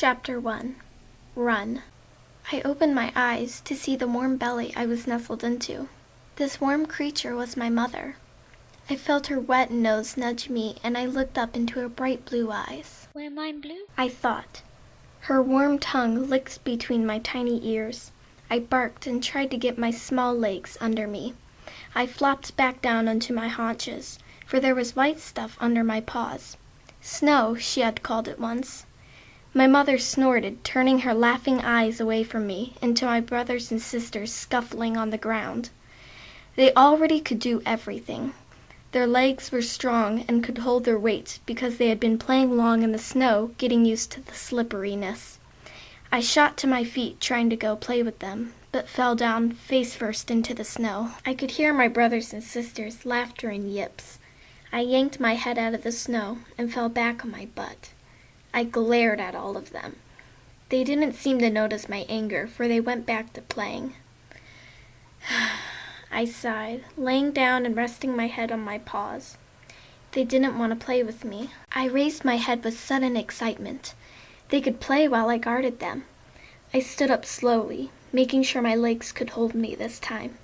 Chapter 1. Run. I opened my eyes to see the warm belly I was nestled into. This warm creature was my mother. I felt her wet nose nudge me, and I looked up into her bright blue eyes. Were mine blue? I thought. Her warm tongue licked between my tiny ears. I barked and tried to get my small legs under me. I flopped back down onto my haunches, for there was white stuff under my paws. Snow, she had called it once. My mother snorted, turning her laughing eyes away from me and to my brothers and sisters scuffling on the ground. They already could do everything. Their legs were strong and could hold their weight because they had been playing long in the snow, getting used to the slipperiness. I shot to my feet trying to go play with them, but fell down face first into the snow. I could hear my brothers and sisters' laughter and yips. I yanked my head out of the snow and fell back on my butt. I glared at all of them. They didn't seem to notice my anger, for they went back to playing. I sighed, laying down and resting my head on my paws. They didn't want to play with me. I raised my head with sudden excitement. They could play while I guarded them. I stood up slowly, making sure my legs could hold me this time.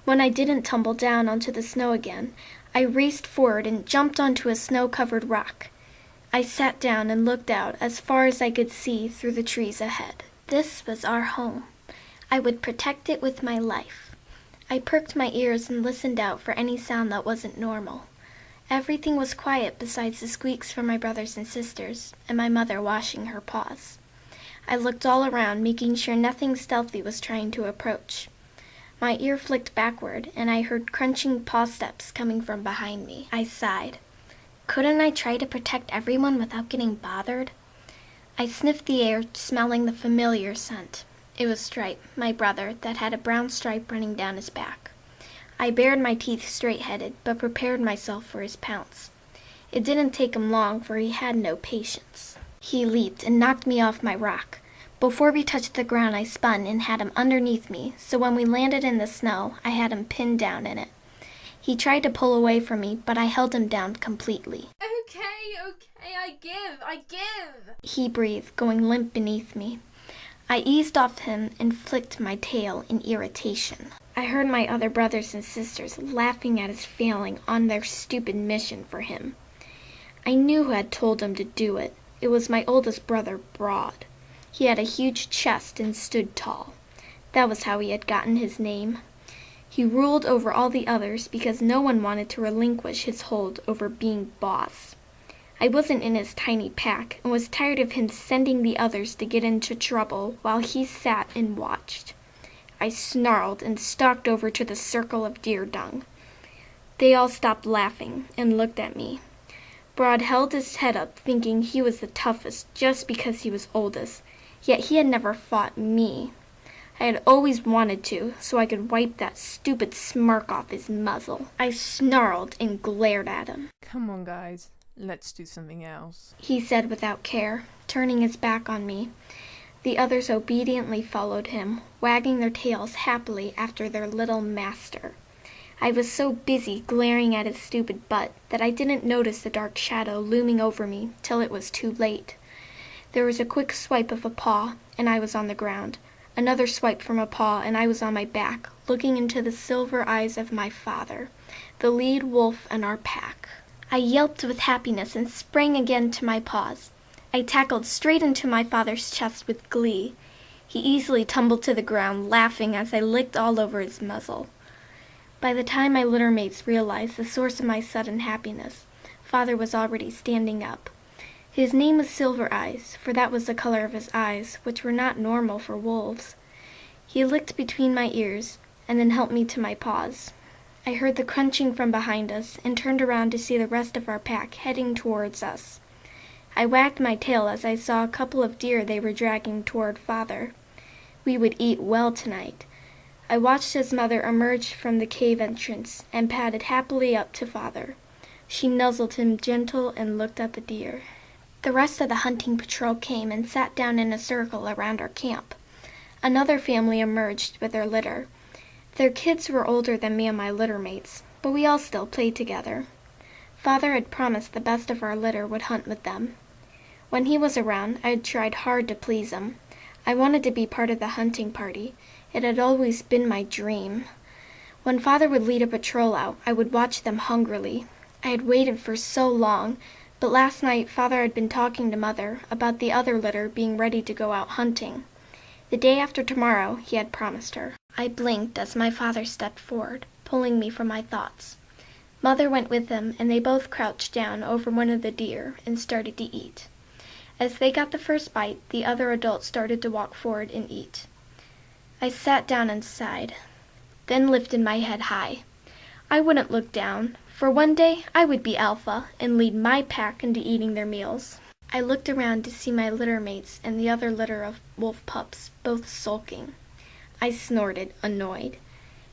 When I didn't tumble down onto the snow again, I raced forward and jumped onto a snow-covered rock. I sat down and looked out as far as I could see through the trees ahead. This was our home. I would protect it with my life. I perked my ears and listened out for any sound that wasn't normal. Everything was quiet besides the squeaks from my brothers and sisters and my mother washing her paws. I looked all around, making sure nothing stealthy was trying to approach. My ear flicked backward, and I heard crunching paw steps coming from behind me. I sighed. Couldn't I try to protect everyone without getting bothered? I sniffed the air, smelling the familiar scent. It was Stripe, my brother, that had a brown stripe running down his back. I bared my teeth straight-headed, but prepared myself for his pounce. It didn't take him long, for he had no patience. He leaped and knocked me off my rock. Before we touched the ground, I spun and had him underneath me, so when we landed in the snow, I had him pinned down in it. He tried to pull away from me, but I held him down completely. Okay, I give. He breathed, going limp beneath me. I eased off him and flicked my tail in irritation. I heard my other brothers and sisters laughing at his failing on their stupid mission for him. I knew who had told him to do it. It was my oldest brother, Broad. He had a huge chest and stood tall. That was how he had gotten his name. He ruled over all the others because no one wanted to relinquish his hold over being boss. I wasn't in his tiny pack and was tired of him sending the others to get into trouble while he sat and watched. I snarled and stalked over to the circle of deer dung. They all stopped laughing and looked at me. Broad held his head up, thinking he was the toughest just because he was oldest, yet he had never fought me. I had always wanted to, so I could wipe that stupid smirk off his muzzle. I snarled and glared at him. Come on, guys. Let's do something else. He said without care, turning his back on me. The others obediently followed him, wagging their tails happily after their little master. I was so busy glaring at his stupid butt that I didn't notice the dark shadow looming over me till it was too late. There was a quick swipe of a paw, and I was on the ground. Another swipe from a paw, and I was on my back, looking into the silver eyes of my father, the lead wolf in our pack. I yelped with happiness and sprang again to my paws. I tackled straight into my father's chest with glee. He easily tumbled to the ground, laughing as I licked all over his muzzle. By the time my litter mates realized the source of my sudden happiness, Father was already standing up. His name was Silver Eyes, for that was the color of his eyes, which were not normal for wolves. He licked between my ears, and then helped me to my paws. I heard the crunching from behind us, and turned around to see the rest of our pack heading towards us. I wagged my tail as I saw a couple of deer they were dragging toward Father. We would eat well tonight. I watched his mother emerge from the cave entrance, and padded happily up to Father. She nuzzled him gentle and looked at the deer. The rest of the hunting patrol came and sat down in a circle around our camp. Another family emerged with their litter. Their kids were older than me and my litter mates, but we all still played together. Father had promised the best of our litter would hunt with them. When he was around, I had tried hard to please him. I wanted to be part of the hunting party. It had always been my dream. When Father would lead a patrol out, I would watch them hungrily. I had waited for so long, but last night Father had been talking to Mother about the other litter being ready to go out hunting. The day after tomorrow, he had promised her. I blinked as my father stepped forward, pulling me from my thoughts. Mother went with him, and they both crouched down over one of the deer and started to eat. As they got the first bite, the other adults started to walk forward and eat. I sat down and sighed, then lifted my head high. I wouldn't look down, for one day I would be alpha and lead my pack into eating their meals. I looked around to see my litter mates and the other litter of wolf pups both sulking. I snorted, annoyed.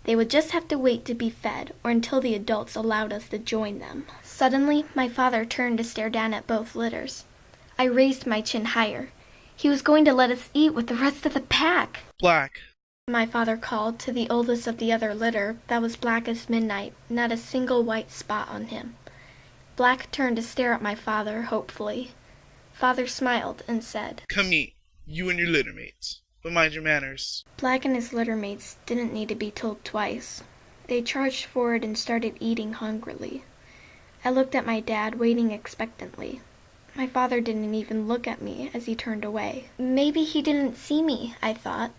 They would just have to wait to be fed, or until the adults allowed us to join them. Suddenly, my father turned to stare down at both litters. I raised my chin higher. He was going to let us eat with the rest of the pack. Black. My father called to the oldest of the other litter that was black as midnight, not a single white spot on him. Black turned to stare at my father hopefully. Father smiled and said, Come eat, you and your litter mates. But mind your manners. Black and his litter mates didn't need to be told twice. They charged forward and started eating hungrily. I looked at my dad, waiting expectantly. My father didn't even look at me as he turned away. Maybe he didn't see me, I thought.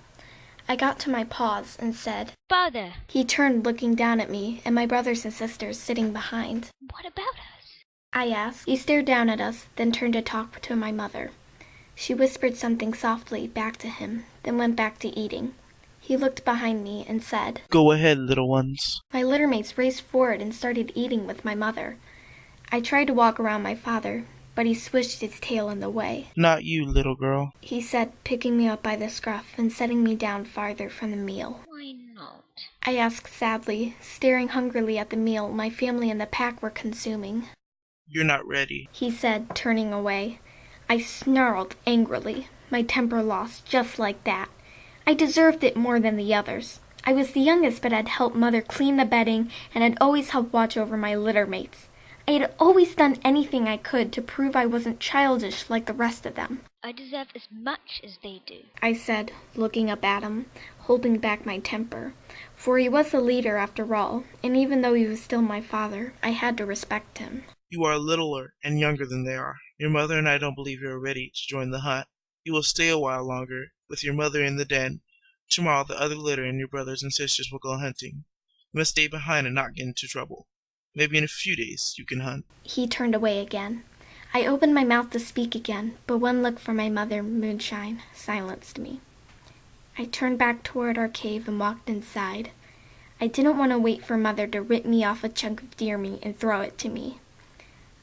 I got to my paws and said, Father! He turned, looking down at me and my brothers and sisters sitting behind. What about us? I asked. He stared down at us, then turned to talk to my mother. She whispered something softly back to him, then went back to eating. He looked behind me and said, Go ahead, little ones. My litter mates raced forward and started eating with my mother. I tried to walk around my father, but he swished his tail in the way. Not you, little girl. He said, picking me up by the scruff and setting me down farther from the meal. Why not? I asked sadly, staring hungrily at the meal my family and the pack were consuming. You're not ready. He said, turning away. I snarled angrily, my temper lost just like that. I deserved it more than the others. I was the youngest, but had helped Mother clean the bedding and had always helped watch over my litter mates. I had always done anything I could to prove I wasn't childish like the rest of them. I deserve as much as they do, I said, looking up at him, holding back my temper. For he was the leader after all, and even though he was still my father, I had to respect him. You are littler and younger than they are. Your mother and I don't believe you are ready to join the hunt. You will stay a while longer, with your mother in the den. Tomorrow the other litter and your brothers and sisters will go hunting. You must stay behind and not get into trouble. Maybe in a few days you can hunt. He turned away again. I opened my mouth to speak again, but one look from my mother, Moonshine, silenced me. I turned back toward our cave and walked inside. I didn't want to wait for Mother to rip me off a chunk of deer meat and throw it to me.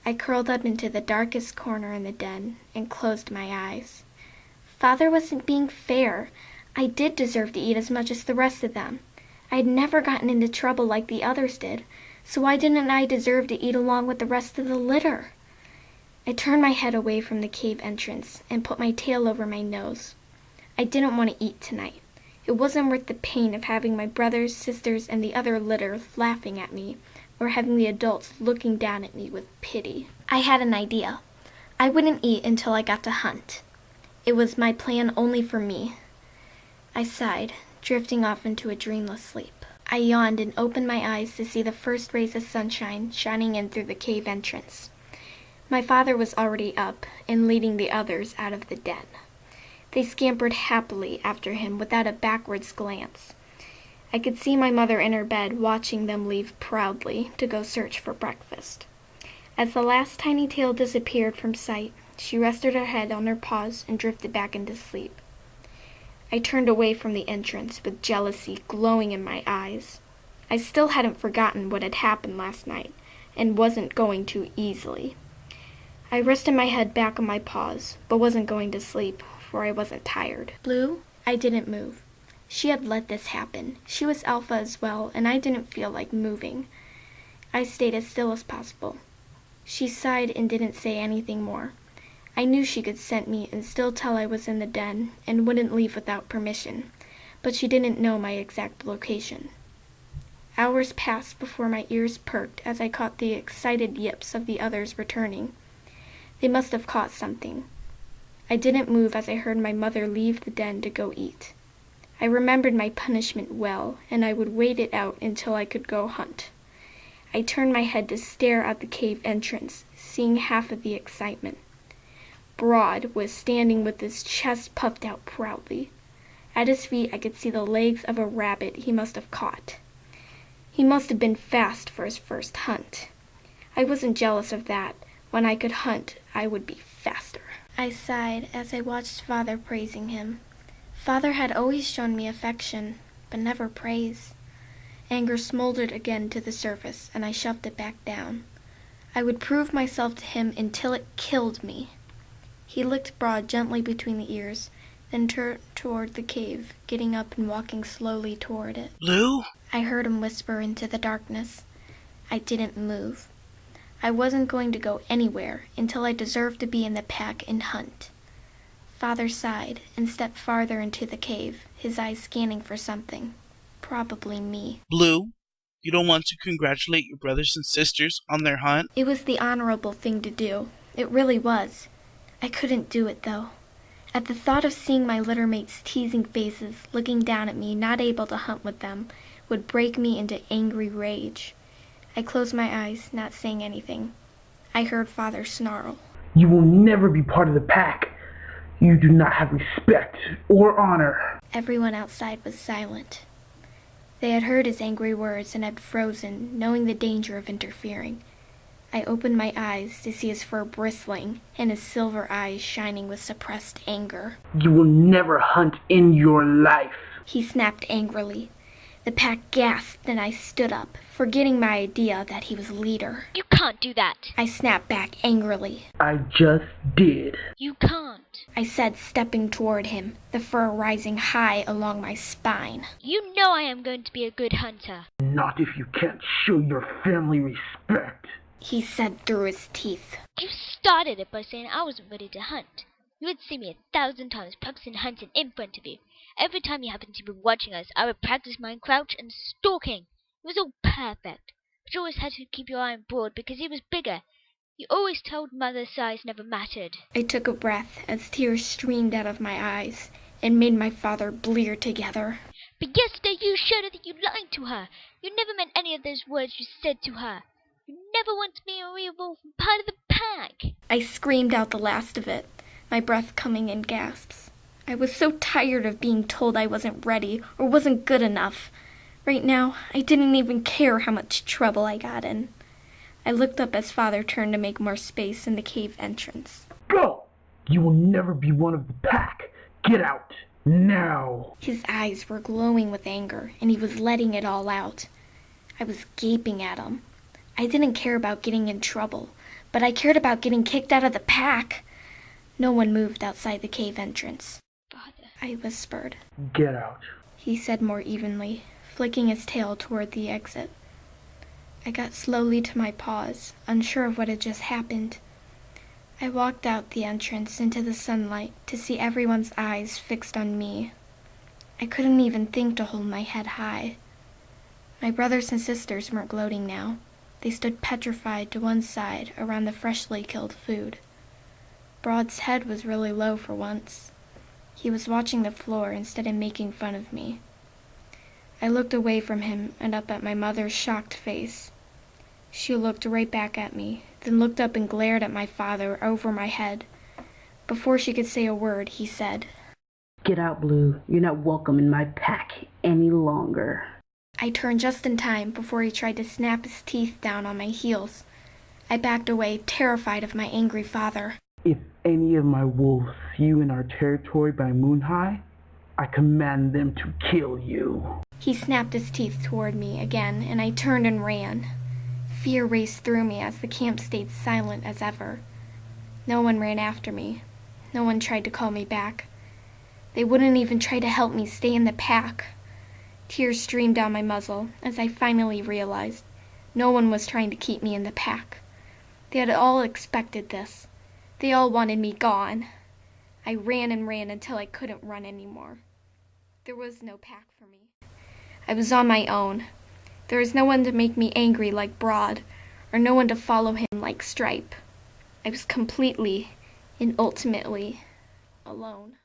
I curled up into the darkest corner in the den and closed my eyes. Father wasn't being fair. I did deserve to eat as much as the rest of them. I had never gotten into trouble like the others did, so why didn't I deserve to eat along with the rest of the litter? I turned my head away from the cave entrance and put my tail over my nose. I didn't want to eat tonight. It wasn't worth the pain of having my brothers, sisters, and the other litter laughing at me, or having the adults looking down at me with pity. I had an idea. I wouldn't eat until I got to hunt. It was my plan only for me. I sighed, drifting off into a dreamless sleep. I yawned and opened my eyes to see the first rays of sunshine shining in through the cave entrance. My father was already up and leading the others out of the den. They scampered happily after him without a backwards glance. I could see my mother in her bed watching them leave proudly to go search for breakfast. As the last tiny tail disappeared from sight, she rested her head on her paws and drifted back into sleep. I turned away from the entrance with jealousy glowing in my eyes. I still hadn't forgotten what had happened last night, and wasn't going to easily. I rested my head back on my paws, but wasn't going to sleep, for I wasn't tired. Blue? I didn't move. She had let this happen. She was alpha as well, and I didn't feel like moving. I stayed as still as possible. She sighed and didn't say anything more. I knew she could scent me and still tell I was in the den and wouldn't leave without permission, but she didn't know my exact location. Hours passed before my ears perked as I caught the excited yips of the others returning. They must have caught something. I didn't move as I heard my mother leave the den to go eat. I remembered my punishment well, and I would wait it out until I could go hunt. I turned my head to stare at the cave entrance, seeing half of the excitement. Broad was standing with his chest puffed out proudly. At his feet I could see the legs of a rabbit he must have caught. He must have been fast for his first hunt. I wasn't jealous of that. When I could hunt, I would be faster. I sighed as I watched Father praising him. Father had always shown me affection, but never praise. Anger smoldered again to the surface, and I shoved it back down. I would prove myself to him until it killed me. He licked Broad gently between the ears, then turned toward the cave, getting up and walking slowly toward it. Blue? I heard him whisper into the darkness. I didn't move. I wasn't going to go anywhere until I deserved to be in the pack and hunt. Father sighed and stepped farther into the cave, his eyes scanning for something. Probably me. Blue, you don't want to congratulate your brothers and sisters on their hunt? It was the honorable thing to do. It really was. I couldn't do it, though. At the thought of seeing my littermates' teasing faces, looking down at me, not able to hunt with them, would break me into angry rage. I closed my eyes, not saying anything. I heard Father snarl. You will never be part of the pack. You do not have respect or honor. Everyone outside was silent. They had heard his angry words and had frozen, knowing the danger of interfering. I opened my eyes to see his fur bristling and his silver eyes shining with suppressed anger. You will never hunt in your life. He snapped angrily. The pack gasped and I stood up, forgetting my idea that he was leader. You can't do that. I snapped back angrily. I just did. You can't. I said, stepping toward him, the fur rising high along my spine. You know I am going to be a good hunter. Not if you can't show your family respect. He said through his teeth. You started it by saying I wasn't ready to hunt. You had seen me 1,000 times practicing hunting in front of you. Every time you happened to be watching us, I would practice my crouch and stalking. It was all perfect. But you always had to keep your eye on Broad because he was bigger. You always told Mother size never mattered. I took a breath as tears streamed out of my eyes and made my father blear together. But yesterday you showed her that you lied to her. You never meant any of those words you said to her. You never wanted me a real wolf and part of the pack. I screamed out the last of it, my breath coming in gasps. I was so tired of being told I wasn't ready or wasn't good enough. Right now, I didn't even care how much trouble I got in. I looked up as Father turned to make more space in the cave entrance. Go! You will never be one of the pack. Get out, now! His eyes were glowing with anger, and he was letting it all out. I was gaping at him. I didn't care about getting in trouble, but I cared about getting kicked out of the pack. No one moved outside the cave entrance. Father. I whispered. Get out. He said more evenly, flicking his tail toward the exit. I got slowly to my paws, unsure of what had just happened. I walked out the entrance into the sunlight to see everyone's eyes fixed on me. I couldn't even think to hold my head high. My brothers and sisters weren't gloating now. They stood petrified to one side around the freshly killed food. Broad's head was really low for once. He was watching the floor instead of making fun of me. I looked away from him and up at my mother's shocked face. She looked right back at me, then looked up and glared at my father over my head. Before she could say a word, he said, Get out, Blue. You're not welcome in my pack any longer. I turned just in time before he tried to snap his teeth down on my heels. I backed away, terrified of my angry father. If any of my wolves see you in our territory by moon high, I command them to kill you. He snapped his teeth toward me again, and I turned and ran. Fear raced through me as the camp stayed silent as ever. No one ran after me. No one tried to call me back. They wouldn't even try to help me stay in the pack. Tears streamed down my muzzle as I finally realized no one was trying to keep me in the pack. They had all expected this. They all wanted me gone. I ran and ran until I couldn't run anymore. There was no pack for me. I was on my own. There was no one to make me angry like Broad, or no one to follow him like Stripe. I was completely and ultimately alone.